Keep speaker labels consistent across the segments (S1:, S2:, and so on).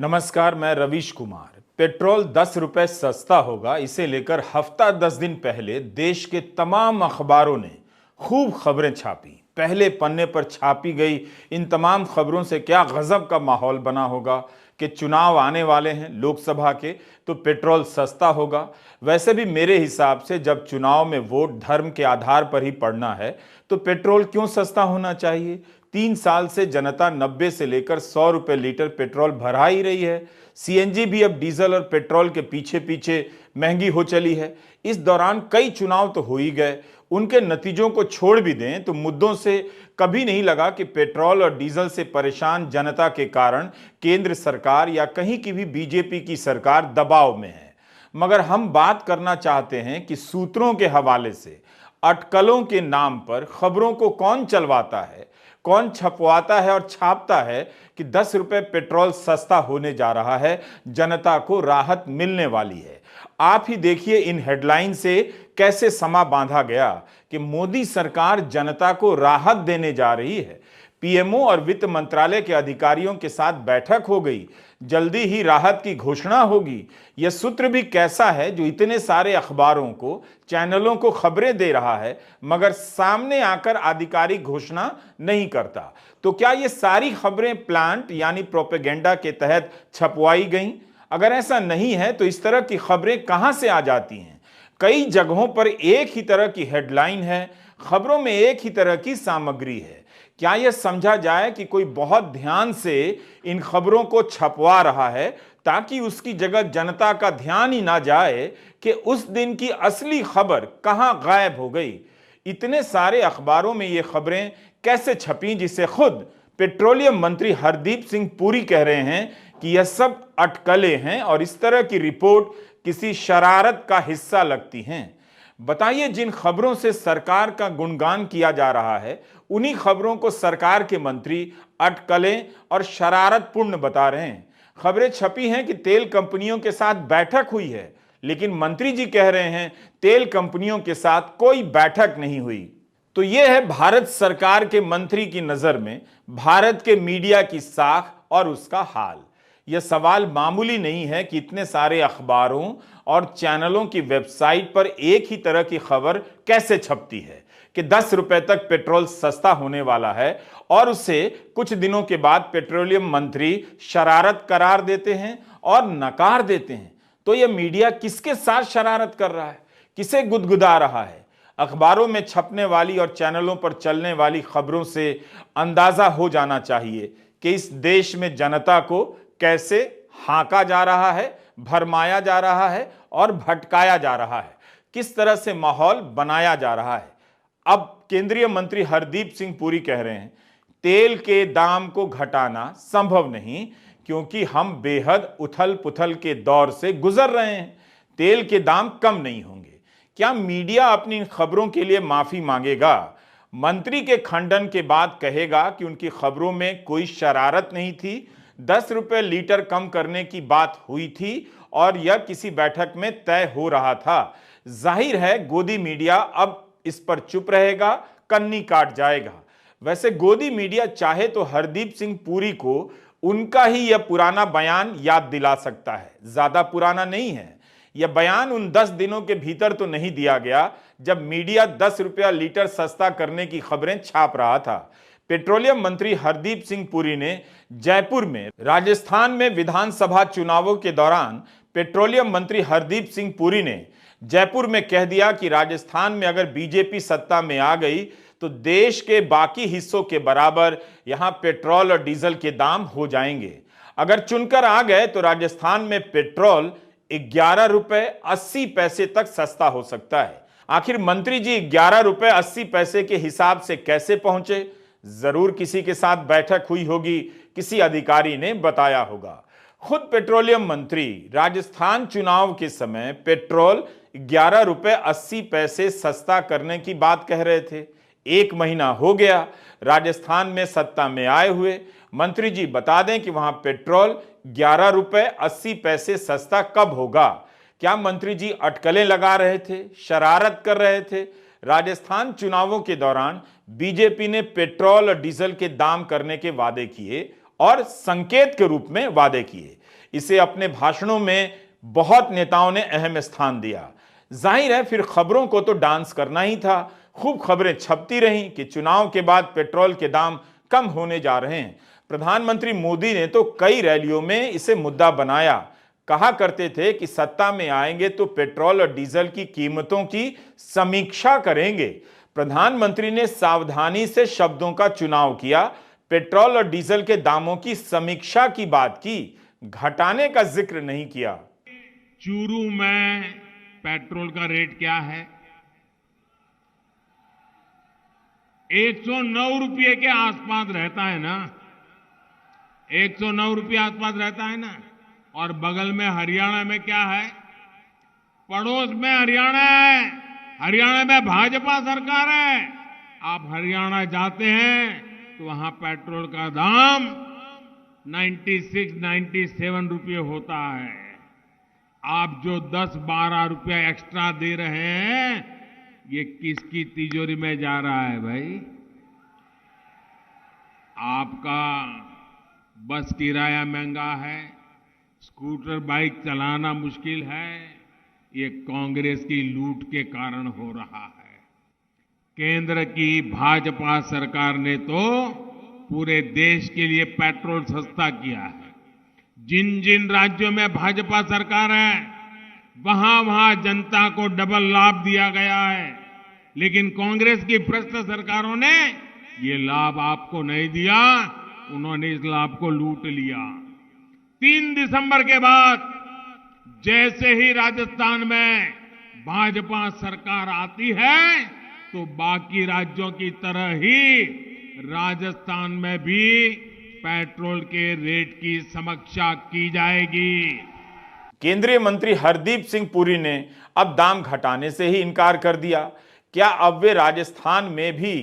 S1: नमस्कार, मैं रवीश कुमार। पेट्रोल 10 रुपए सस्ता होगा, इसे लेकर हफ्ता 10 दिन पहले देश के तमाम अखबारों ने खूब खबरें छापी। पहले पन्ने पर छापी गई इन तमाम खबरों से क्या गजब का माहौल बना होगा कि चुनाव आने वाले हैं लोकसभा के, तो पेट्रोल सस्ता होगा। वैसे भी मेरे हिसाब से जब चुनाव में वोट धर्म के आधार पर ही पड़ना है तो पेट्रोल क्यों सस्ता होना चाहिए। 3 साल से जनता 90 से लेकर 100 रुपए लीटर पेट्रोल भरा ही रही है। सीएनजी भी अब डीजल और पेट्रोल के पीछे पीछे महंगी हो चली है। इस दौरान कई चुनाव तो हो ही गए, उनके नतीजों को छोड़ भी दें तो मुद्दों से कभी नहीं लगा कि पेट्रोल और डीजल से परेशान जनता के कारण केंद्र सरकार या कहीं की भी बीजेपी की सरकार दबाव में है। मगर हम बात करना चाहते हैं कि सूत्रों के हवाले से अटकलों के नाम पर खबरों को कौन चलवाता है, कौन छपवाता है और छापता है कि 10 रुपए पेट्रोल सस्ता होने जा रहा है, जनता को राहत मिलने वाली है। आप ही देखिए इन हेडलाइन से कैसे समा बांधा गया कि मोदी सरकार जनता को राहत देने जा रही है। पीएमओ और वित्त मंत्रालय के अधिकारियों के साथ बैठक हो गई, जल्दी ही राहत की घोषणा होगी। यह सूत्र भी कैसा है जो इतने सारे अखबारों को, चैनलों को खबरें दे रहा है मगर सामने आकर आधिकारिक घोषणा नहीं करता। तो क्या ये सारी खबरें प्लांट यानी प्रोपेगेंडा के तहत छपवाई गईं? अगर ऐसा नहीं है तो इस तरह की खबरें कहां से आ जाती हैं? कई जगहों पर एक ही तरह की हेडलाइन है, खबरों में एक ही तरह की सामग्री है। क्या यह समझा जाए कि कोई बहुत ध्यान से इन खबरों को छपवा रहा है ताकि उसकी जगह जनता का ध्यान ही ना जाए कि उस दिन की असली खबर कहां गायब हो गई। इतने सारे अखबारों में ये खबरें कैसे छपी जिसे खुद पेट्रोलियम मंत्री हरदीप सिंह पुरी कह रहे हैं कि यह सब अटकलें हैं और इस तरह की रिपोर्ट किसी शरारत का हिस्सा लगती हैं। बताइए, जिन खबरों से सरकार का गुणगान किया जा रहा है उन्हीं खबरों को सरकार के मंत्री अटकलें और शरारतपूर्ण बता रहे हैं। खबरें छपी हैं कि तेल कंपनियों के साथ बैठक हुई है, लेकिन मंत्री जी कह रहे हैं तेल कंपनियों के साथ कोई बैठक नहीं हुई। तो यह है भारत सरकार के मंत्री की नजर में भारत के मीडिया की साख और उसका हाल। यह सवाल मामूली नहीं है कि इतने सारे अखबारों और चैनलों की वेबसाइट पर एक ही तरह की खबर कैसे छपती है कि 10 रुपए तक पेट्रोल सस्ता होने वाला है और उसे कुछ दिनों के बाद पेट्रोलियम मंत्री शरारत करार देते हैं और नकार देते हैं। तो यह मीडिया किसके साथ शरारत कर रहा है, किसे गुदगुदा रहा है? अखबारों में छपने वाली और चैनलों पर चलने वाली खबरों से अंदाजा हो जाना चाहिए कि इस देश में जनता को कैसे हांका जा रहा है, भरमाया जा रहा है और भटकाया जा रहा है, किस तरह से माहौल बनाया जा रहा है। अब केंद्रीय मंत्री हरदीप सिंह पुरी कह रहे हैं तेल के दाम को घटाना संभव नहीं क्योंकि हम बेहद उथल पुथल के दौर से गुजर रहे हैं, तेल के दाम कम नहीं होंगे। क्या मीडिया अपनी इन खबरों के लिए माफी मांगेगा? मंत्री के खंडन के बाद कहेगा कि उनकी खबरों में कोई शरारत नहीं थी, 10 रुपए लीटर कम करने की बात हुई थी और यह किसी बैठक में तय हो रहा था। जाहिर है गोदी मीडिया अब इस पर चुप रहेगा, कन्नी काट जाएगा। वैसे गोदी मीडिया चाहे तो हरदीप सिंह पुरी को उनका ही यह पुराना बयान याद दिला सकता है। ज्यादा पुराना नहीं है यह बयान, उन 10 दिनों के भीतर तो नहीं दिया गया जब मीडिया 10 रुपया लीटर सस्ता करने की खबरें छाप रहा था। पेट्रोलियम मंत्री हरदीप सिंह पुरी ने जयपुर में राजस्थान में विधानसभा चुनावों के दौरान पेट्रोलियम मंत्री हरदीप सिंह पुरी ने जयपुर में कह दिया कि राजस्थान में अगर बीजेपी सत्ता में आ गई तो देश के बाकी हिस्सों के बराबर यहां पेट्रोल और डीजल के दाम हो जाएंगे। अगर चुनकर आ गए तो राजस्थान में पेट्रोल 11 रुपए 80 पैसे तक सस्ता हो सकता है। आखिर मंत्री जी 11 रुपए 80 पैसे के हिसाब से कैसे पहुंचे? जरूर किसी के साथ बैठक हुई होगी, किसी अधिकारी ने बताया होगा। खुद पेट्रोलियम मंत्री राजस्थान चुनाव के समय पेट्रोल 11 रुपए 80 पैसे सस्ता करने की बात कह रहे थे। 1 महीना हो गया राजस्थान में सत्ता में आए हुए। मंत्री जी बता दें कि वहां पेट्रोल 11 रुपए 80 पैसे सस्ता कब होगा? क्या मंत्री जी अटकलें लगा रहे थे, शरारत कर रहे थे? राजस्थान चुनावों के दौरान बीजेपी ने पेट्रोल और डीजल के दाम करने के वादे किए और संकेत के रूप में वादे किए इसे अपने भाषणों में बहुत नेताओं ने अहम स्थान दिया। जाहिर है फिर खबरों को तो डांस करना ही था। खूब खबरें छपती रहीं कि चुनाव के बाद पेट्रोल के दाम कम होने जा रहे हैं। प्रधानमंत्री मोदी ने तो कई रैलियों में इसे मुद्दा बनाया। कहा करते थे कि सत्ता में आएंगे तो पेट्रोल और डीजल की कीमतों की समीक्षा करेंगे। प्रधानमंत्री ने सावधानी से शब्दों का चुनाव किया। पेट्रोल और डीजल के दामों की समीक्षा की बात की, घटाने का जिक्र नहीं किया।
S2: चूरू में पेट्रोल का रेट क्या है? 109 रुपये के आसपास रहता है ना, 109 रुपये आसपास रहता है ना। और बगल में हरियाणा में क्या है? पड़ोस में हरियाणा है, हरियाणा में भाजपा सरकार है। आप हरियाणा जाते हैं तो वहां पेट्रोल का दाम 96-97 रुपये होता है। आप जो 10-12 रुपया एक्स्ट्रा दे रहे हैं, ये किसकी तिजोरी में जा रहा है भाई? आपका बस किराया महंगा है, स्कूटर बाइक चलाना मुश्किल है, ये कांग्रेस की लूट के कारण हो रहा है। केंद्र की भाजपा सरकार ने तो पूरे देश के लिए पेट्रोल सस्ता किया है। जिन जिन राज्यों में भाजपा सरकार है, वहां वहां जनता को डबल लाभ दिया गया है। लेकिन कांग्रेस की भ्रष्ट सरकारों ने ये लाभ आपको नहीं दिया, उन्होंने इस लाभ को लूट लिया। 3 दिसंबर के बाद जैसे ही राजस्थान में भाजपा सरकार आती है, तो बाकी राज्यों की तरह ही राजस्थान में भी पेट्रोल के रेट की समीक्षा की जाएगी।
S1: केंद्रीय मंत्री हरदीप सिंह पुरी ने अब दाम घटाने से ही इनकार कर दिया। क्या अब वे राजस्थान में भी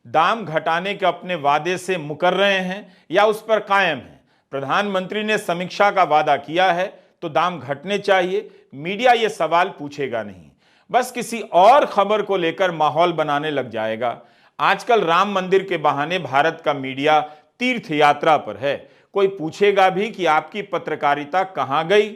S1: दाम घटाने के अपने वादे से मुकर रहे हैं या उस पर कायम हैं? प्रधानमंत्री ने समीक्षा का वादा किया है तो दाम घटने चाहिए। मीडिया ये सवाल पूछेगा नहीं, बस किसी और खबर को लेकर माहौल बनाने लग जाएगा। आजकल राम मंदिर के बहाने भारत का मीडिया तीर्थ यात्रा पर है। कोई पूछेगा भी कि आपकी पत्रकारिता कहां गई,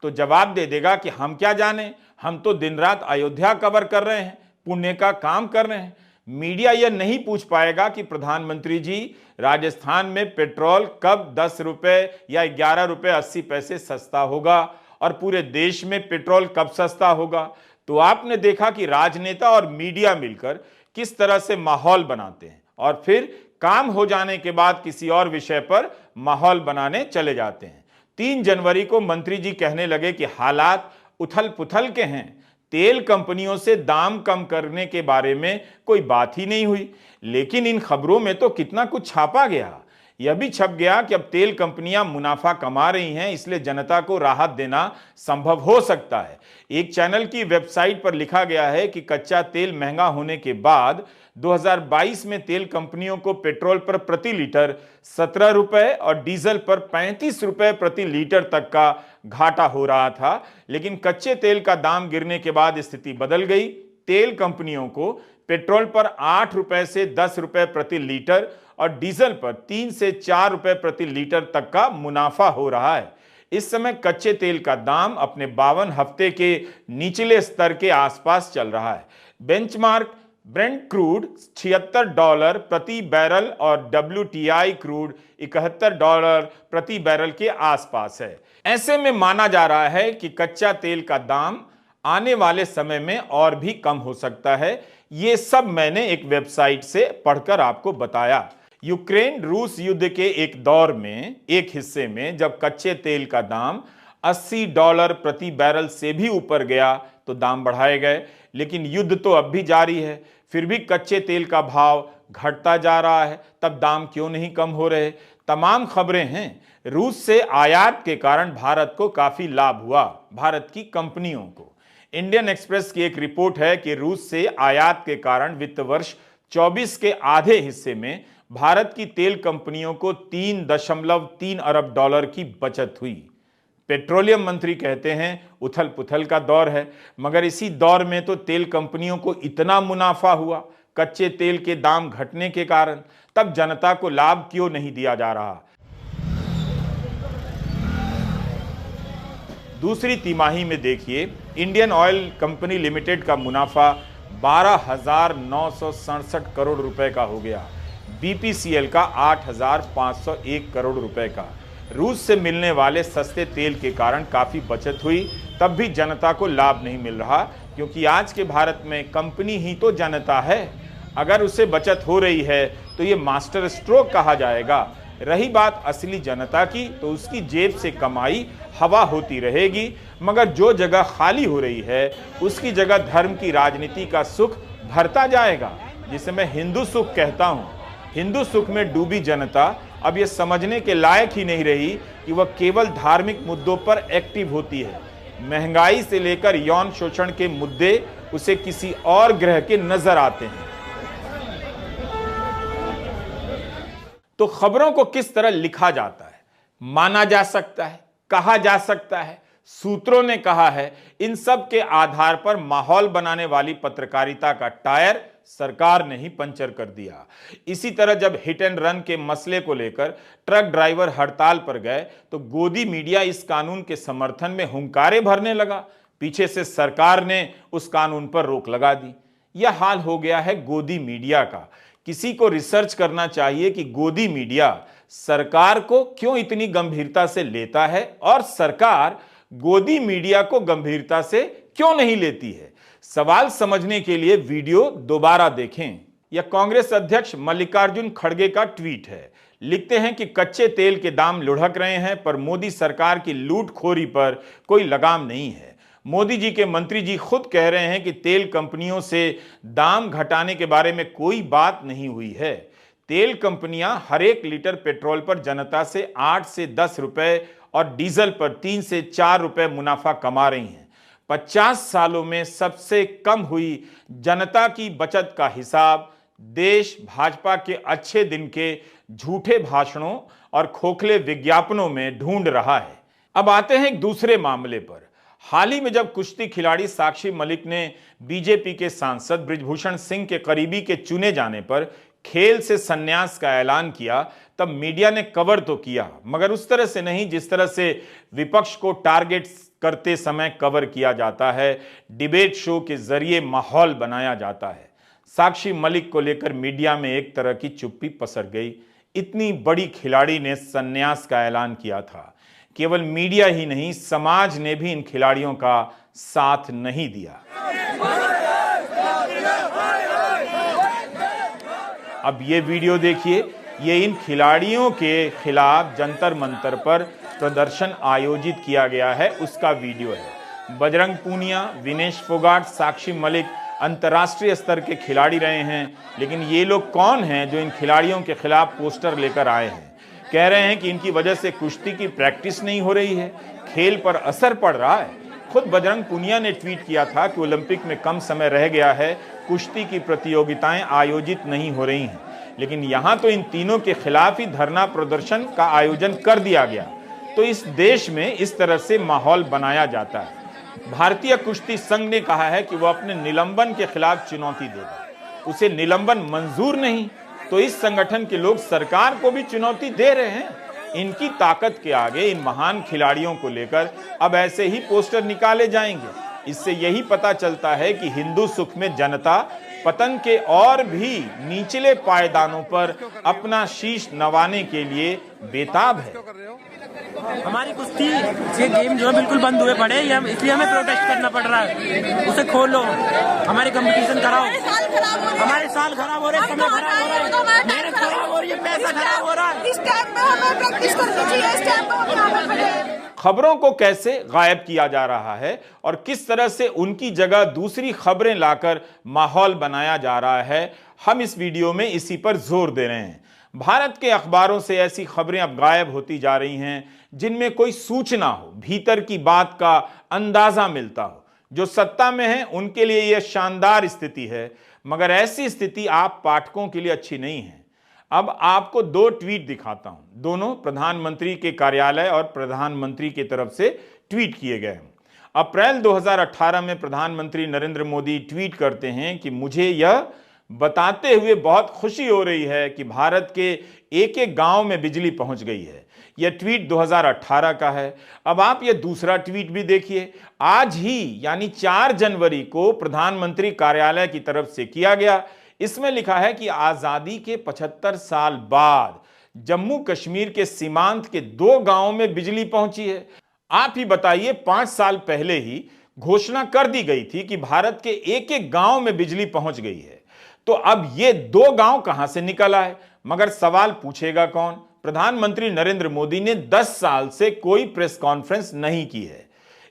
S1: तो जवाब दे देगा कि हम क्या जाने, हम तो दिन रात अयोध्या कवर कर रहे हैं, पुण्य का काम कर रहे हैं। मीडिया यह नहीं पूछ पाएगा कि प्रधानमंत्री जी राजस्थान में पेट्रोल कब 10 रुपए या 11 रुपए 80 पैसे सस्ता होगा और पूरे देश में पेट्रोल कब सस्ता होगा। तो आपने देखा कि राजनेता और मीडिया मिलकर किस तरह से माहौल बनाते हैं और फिर काम हो जाने के बाद किसी और विषय पर माहौल बनाने चले जाते हैं। 3 जनवरी को मंत्री जी कहने लगे कि हालात उथल पुथल के हैं, तेल कंपनियों से दाम कम करने के बारे में कोई बात ही नहीं हुई। लेकिन इन खबरों में तो कितना कुछ छापा गया। यह भी छप गया कि अब तेल कंपनियां मुनाफा कमा रही हैं, इसलिए जनता को राहत देना संभव हो सकता है। एक चैनल की वेबसाइट पर लिखा गया है कि कच्चा तेल महंगा होने के बाद 2022 में तेल कंपनियों को पेट्रोल पर प्रति लीटर 17 रुपए और डीजल पर 35 रुपए प्रति लीटर तक का घाटा हो रहा था। लेकिन कच्चे तेल का दाम गिरने के बाद स्थिति बदल गई। तेल कंपनियों को पेट्रोल पर 8 रुपए से 10 रुपए प्रति लीटर और डीजल पर 3 से 4 रुपए प्रति लीटर तक का मुनाफा हो रहा है। इस समय कच्चे तेल का दाम अपने 52 हफ्ते के निचले स्तर के आसपास चल रहा है। बेंचमार्क ब्रेंट क्रूड $76 प्रति बैरल और WTI क्रूड $71 प्रति बैरल के आसपास है। ऐसे में माना जा रहा है कि कच्चा तेल का दाम आने वाले समय में और भी कम हो सकता है। ये सब मैंने एक वेबसाइट से पढ़कर आपको बताया। यूक्रेन रूस युद्ध के एक दौर में, एक हिस्से में जब कच्चे तेल का दाम $80 प्रति बैरल से भी ऊपर गया तो दाम बढ़ाए गए। लेकिन युद्ध तो अब भी जारी है, फिर भी कच्चे तेल का भाव घटता जा रहा है। तब दाम क्यों नहीं कम हो रहे? तमाम खबरें हैं। रूस से आयात के कारण भारत को काफी लाभ हुआ, भारत की कंपनियों को। इंडियन एक्सप्रेस की एक रिपोर्ट है कि रूस से आयात के कारण वित्त वर्ष 24 के आधे हिस्से में भारत की तेल कंपनियों को $3.3 अरब की बचत हुई। पेट्रोलियम मंत्री कहते हैं उथल पुथल का दौर है, मगर इसी दौर में तो तेल कंपनियों को इतना मुनाफा हुआ कच्चे तेल के दाम घटने के कारण। तब जनता को लाभ क्यों नहीं दिया जा रहा? दूसरी तिमाही में देखिए इंडियन ऑयल कंपनी लिमिटेड का मुनाफा 12,967 करोड़ रुपए का हो गया, बीपीसीएल का 8,501 करोड़ रुपए का। रूस से मिलने वाले सस्ते तेल के कारण काफी बचत हुई, तब भी जनता को लाभ नहीं मिल रहा, क्योंकि आज के भारत में कंपनी ही तो जनता है। अगर उसे बचत हो रही है तो ये मास्टर स्ट्रोक कहा जाएगा। रही बात असली जनता की, तो उसकी जेब से कमाई हवा होती रहेगी, मगर जो जगह खाली हो रही है उसकी जगह धर्म की राजनीति का सुख भरता जाएगा, जिसे मैं हिंदू सुख कहता हूं। हिंदू सुख में डूबी जनता अब यह समझने के लायक ही नहीं रही कि वह केवल धार्मिक मुद्दों पर एक्टिव होती है। महंगाई से लेकर यौन शोषण के मुद्दे उसे किसी और ग्रह के नजर आते हैं। तो खबरों को किस तरह लिखा जाता है, माना जा सकता है, कहा जा सकता है, सूत्रों ने कहा है, इन सब के आधार पर माहौल बनाने वाली पत्रकारिता का टायर सरकार ने ही पंचर कर दिया। इसी तरह जब हिट एंड रन के मसले को लेकर ट्रक ड्राइवर हड़ताल पर गए तो गोदी मीडिया इस कानून के समर्थन में हुंकारे भरने लगा। पीछे से सरकार ने उस कानून पर रोक लगा दी। यह हाल हो गया है गोदी मीडिया का। किसी को रिसर्च करना चाहिए कि गोदी मीडिया सरकार को क्यों इतनी गंभीरता से लेता है और सरकार गोदी मीडिया को गंभीरता से क्यों नहीं लेती है। सवाल समझने के लिए वीडियो दोबारा देखें। यह कांग्रेस अध्यक्ष मल्लिकार्जुन खड़गे का ट्वीट है। लिखते हैं कि कच्चे तेल के दाम लुढ़क रहे हैं, पर मोदी सरकार की लूटखोरी पर कोई लगाम नहीं है। मोदी जी के मंत्री जी खुद कह रहे हैं कि तेल कंपनियों से दाम घटाने के बारे में कोई बात नहीं हुई है। तेल कंपनियां हर एक लीटर पेट्रोल पर जनता से 8 से 10 रुपए और डीजल पर 3 से 4 रुपए मुनाफा कमा रही हैं। 50 सालों में सबसे कम हुई जनता की बचत का हिसाब देश भाजपा के अच्छे दिन के झूठे भाषणों और खोखले विज्ञापनों में ढूंढ रहा है। अब आते हैं एक दूसरे मामले पर। हाल ही में जब कुश्ती खिलाड़ी साक्षी मलिक ने बीजेपी के सांसद बृजभूषण सिंह के करीबी के चुने जाने पर खेल से संन्यास का ऐलान किया, तब मीडिया ने कवर तो किया, मगर उस तरह से नहीं जिस तरह से विपक्ष को टारगेट करते समय कवर किया जाता है। डिबेट शो के जरिए माहौल बनाया जाता है। साक्षी मलिक को लेकर मीडिया में एक तरह की चुप्पी पसर गई। इतनी बड़ी खिलाड़ी ने संन्यास का ऐलान किया था। केवल मीडिया ही नहीं, समाज ने भी इन खिलाड़ियों का साथ नहीं दिया। अब ये वीडियो देखिए। ये इन खिलाड़ियों के खिलाफ जंतर मंतर पर प्रदर्शन आयोजित किया गया है, उसका वीडियो है। बजरंग पूनिया, विनेश फोगाट, साक्षी मलिक अंतर्राष्ट्रीय स्तर के खिलाड़ी रहे हैं, लेकिन ये लोग कौन हैं जो इन खिलाड़ियों के खिलाफ पोस्टर लेकर आए हैं? कह रहे हैं कि इनकी वजह से कुश्ती की प्रैक्टिस नहीं हो रही है, खेल पर असर पड़ रहा है। खुद बजरंग पूनिया ने ट्वीट किया था कि ओलंपिक में कम समय रह गया है, कुश्ती की प्रतियोगिताएं आयोजित नहीं हो रही हैं, लेकिन यहां तो इन तीनों के खिलाफ ही धरना प्रदर्शन का आयोजन कर दिया गया। तो इस देश में इस तरह से माहौल बनाया जाता है। भारतीय कुश्ती संघ ने कहा है कि वह अपने निलंबन के खिलाफ चुनौती देगा। उसे निलंबन मंजूर नहीं, तो इस संगठन के लोग सरकार को भी चुनौती दे रहे हैं। इनकी ताकत के आगे इन महान खिलाड़ियों को लेकर अब ऐसे ही पोस्टर निकाले जाएंगे। इससे यही पता चलता है कि हिंदू सुख में जनता पतन के और भी निचले पायदानों पर अपना शीश नवाने के लिए बेताब है।
S3: हमारी कुश्ती ये गेम जो है बिल्कुल बंद हुए पड़े, इसलिए हमें प्रोटेस्ट करना पड़ रहा है। उसे खोलो, हमारे कंपटीशन कराओ। हमारे साल खराब हो रहे, समय खराब हो रहा है, मेहनत खराब हो रही है, पैसा खराब हो रहा है। इस टाइम में हमें प्रैक्टिस करनी चाहिए, इस टाइम में हम खड़े।
S1: खबरों को कैसे गायब किया जा रहा है और किस तरह से उनकी जगह दूसरी खबरें लाकर माहौल बनाया जा रहा है, हम इस वीडियो में इसी पर जोर दे रहे हैं। भारत के अखबारों से ऐसी खबरें अब गायब होती जा रही हैं जिनमें कोई सूचना हो, भीतर की बात का अंदाजा मिलता हो। जो सत्ता में है उनके लिए यह शानदार स्थिति है, मगर ऐसी स्थिति आप पाठकों के लिए अच्छी नहीं है। अब आपको 2 ट्वीट दिखाता हूं, दोनों प्रधानमंत्री के कार्यालय और प्रधानमंत्री की तरफ से ट्वीट किए गए हैं। अप्रैल 2018 में प्रधानमंत्री नरेंद्र मोदी ट्वीट करते हैं कि मुझे यह बताते हुए बहुत खुशी हो रही है कि भारत के एक एक गांव में बिजली पहुंच गई है। यह ट्वीट 2018 का है। अब आप यह दूसरा ट्वीट भी देखिए, आज ही यानी 4 जनवरी को प्रधानमंत्री कार्यालय की तरफ से किया गया। इसमें लिखा है कि आजादी के 75 साल बाद जम्मू कश्मीर के सीमांत के 2 गांवों में बिजली पहुंची है। आप ही बताइए, 5 साल पहले ही घोषणा कर दी गई थी कि भारत के एक एक गांव में बिजली पहुंच गई है। तो अब ये 2 गांव कहां से निकल आए? मगर सवाल पूछेगा कौन? प्रधानमंत्री नरेंद्र मोदी ने 10 साल से कोई प्रेस कॉन्फ्रेंस नहीं की है।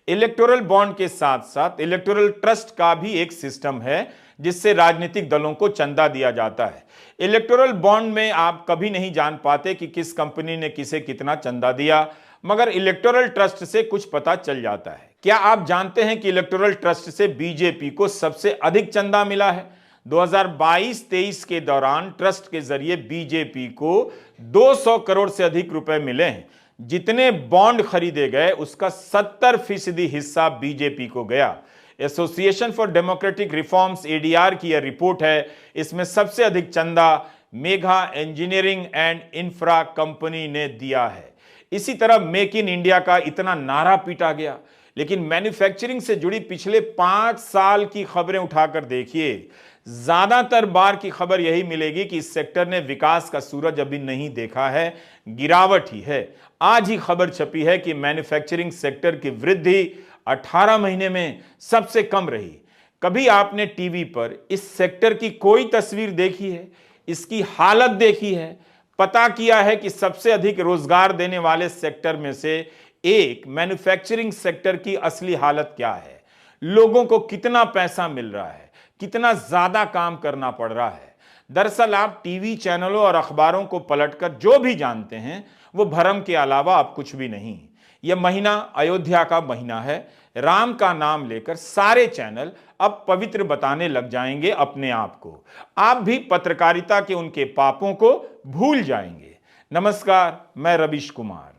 S1: इलेक्टोरल बॉन्ड के साथ साथ इलेक्टोरल ट्रस्ट का भी एक सिस्टम है जिससे राजनीतिक दलों को चंदा दिया जाता है। इलेक्टोरल बॉन्ड में आप कभी नहीं जान पाते कि किस कंपनी ने किसे कितना चंदा दिया, मगर इलेक्टोरल ट्रस्ट से कुछ पता चल जाता है। क्या आप जानते हैं कि इलेक्टोरल ट्रस्ट से बीजेपी को सबसे अधिक चंदा मिला है? 2022-23 के दौरान ट्रस्ट के जरिए बीजेपी को 200 करोड़ से अधिक रुपए मिले हैं। जितने बॉन्ड खरीदे गए उसका 70% हिस्सा बीजेपी को गया। Association for democratic reforms ADR की यह रिपोर्ट है। इसमें सबसे अधिक चंदा Megha engineering and infra company ने दिया है। इसी तरह मेक इन इंडिया का इतना नारा पीटा गया, लेकिन मैन्युफैक्चरिंग से जुड़ी पिछले 5 साल की खबरें उठाकर देखिए, ज्यादातर बार की खबर यही मिलेगी कि इस सेक्टर ने विकास का सूरज अभी नहीं देखा है, गिरावट ही है। आज ही खबर छपी है कि मैन्युफैक्चरिंग सेक्टर की वृद्धि 18 महीने में सबसे कम रही। कभी आपने टीवी पर इस सेक्टर की कोई तस्वीर देखी है? इसकी हालत देखी है? पता किया है कि सबसे अधिक रोजगार देने वाले सेक्टर में से एक मैन्युफैक्चरिंग सेक्टर की असली हालत क्या है? लोगों को कितना पैसा मिल रहा है, कितना ज्यादा काम करना पड़ रहा है? दरअसल आप टीवी चैनलों और अखबारों को पलटकर जो भी जानते हैं वो भरम के अलावा अब कुछ भी नहीं। यह महीना अयोध्या का महीना है। राम का नाम लेकर सारे चैनल अब पवित्र बताने लग जाएंगे अपने आप को। आप भी पत्रकारिता के उनके पापों को भूल जाएंगे। नमस्कार, मैं रवीश कुमार।